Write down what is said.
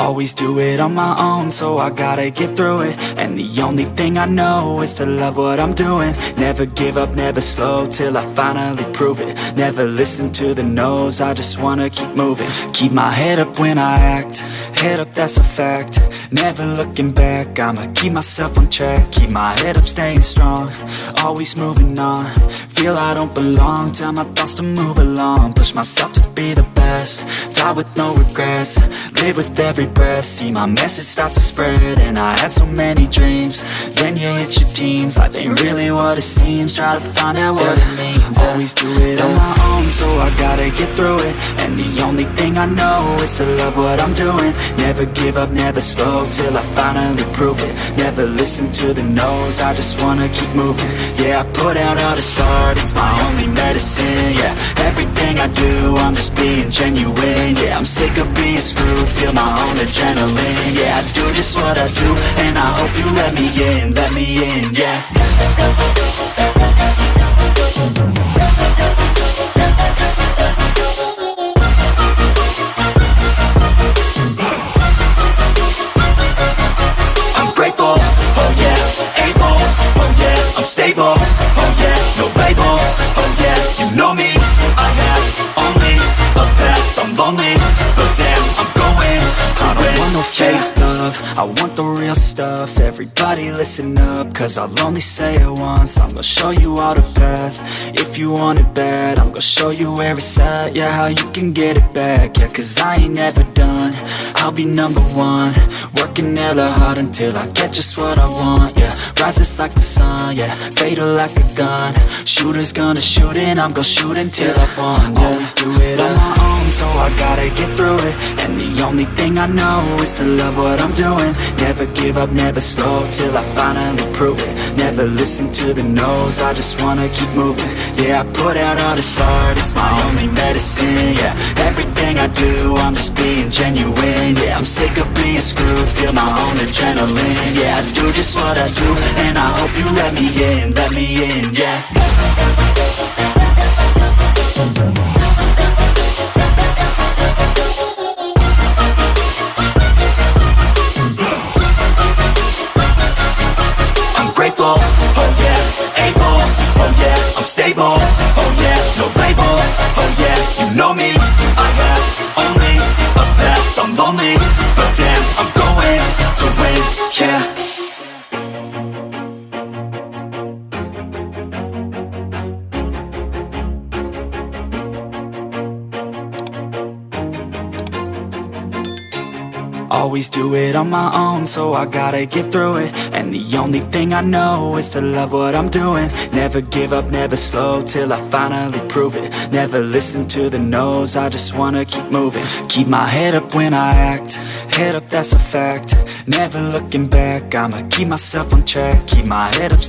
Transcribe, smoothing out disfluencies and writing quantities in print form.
Always do it on my own, so I gotta get through it. And the only thing I know is to love what I'm doing. Never give up, never slow, till I finally prove it. Never listen to the no's, I just wanna keep moving. Keep my head up when I act, head up, that's a fact. Never looking back, I'ma keep myself on track. Keep my head up, staying strong, always moving on. Feel I don't belong, tell my thoughts to move along. Push myself to be the best, die with no regrets. Live with every breath, see my message start to spread. And I had so many dreams, then you hit your teens. Life ain't really what it seems, try to find out what it means. Always do it on my own, so I gotta get through it. And the only thing I know is to love what I'm doing. Never give up, never slow, till I finally prove it. Never listen to the no's, I just wanna keep moving. Yeah, I put out all this art, it's my only medicine. Yeah, everything I do, I'm just being genuine. Yeah, I'm sick of being screwed, feel my own adrenaline. Yeah, I do just what I do, and I hope you let me in, yeah. I'm grateful, oh yeah, able, oh yeah, I'm stable, oh yeah, no label, oh yeah, you know me, I have only a path, I'm lonely, but damn, I'm going to win. I don't want no fake love, I want the real stuff. Everybody listen up, cause I'll only say it once. I'm gonna show you all the path, if you want it bad. I'm gonna show you where it's at, yeah, how you can get it back. Yeah, cause I ain't never done, I'll be number one. Working hella hard until I get just what I want, yeah. Rises like the sun, yeah, fatal like a gun. Shooter's gonna shoot and I'm gonna shoot until I won, yeah. Always do it on my own, so I gotta get through it. And the only thing I know is to love what I'm doing. Never give up, never slow, till I finally prove it. Never listen to the no's, I just wanna keep moving. Yeah, I put out all this art, it's my only medicine. Yeah, everything I do, I'm just being genuine. Yeah, I'm sick of being screwed, feel my own adrenaline. Yeah, I do just what I do, and I hope you let me in, yeah. Grateful, oh yeah, able, oh yeah, I'm stable, oh yeah, no label, oh yeah, you know me, I have only a path, I'm lonely, but damn, I'm going to win, yeah. Always do it on my own, so I gotta get through it. And the only thing I know is to love what I'm doing. Never give up, never slow, till I finally prove it. Never listen to the no's, I just wanna keep moving. Keep my head up when I act, head up, that's a fact. Never looking back, I'ma keep myself on track. Keep my head up,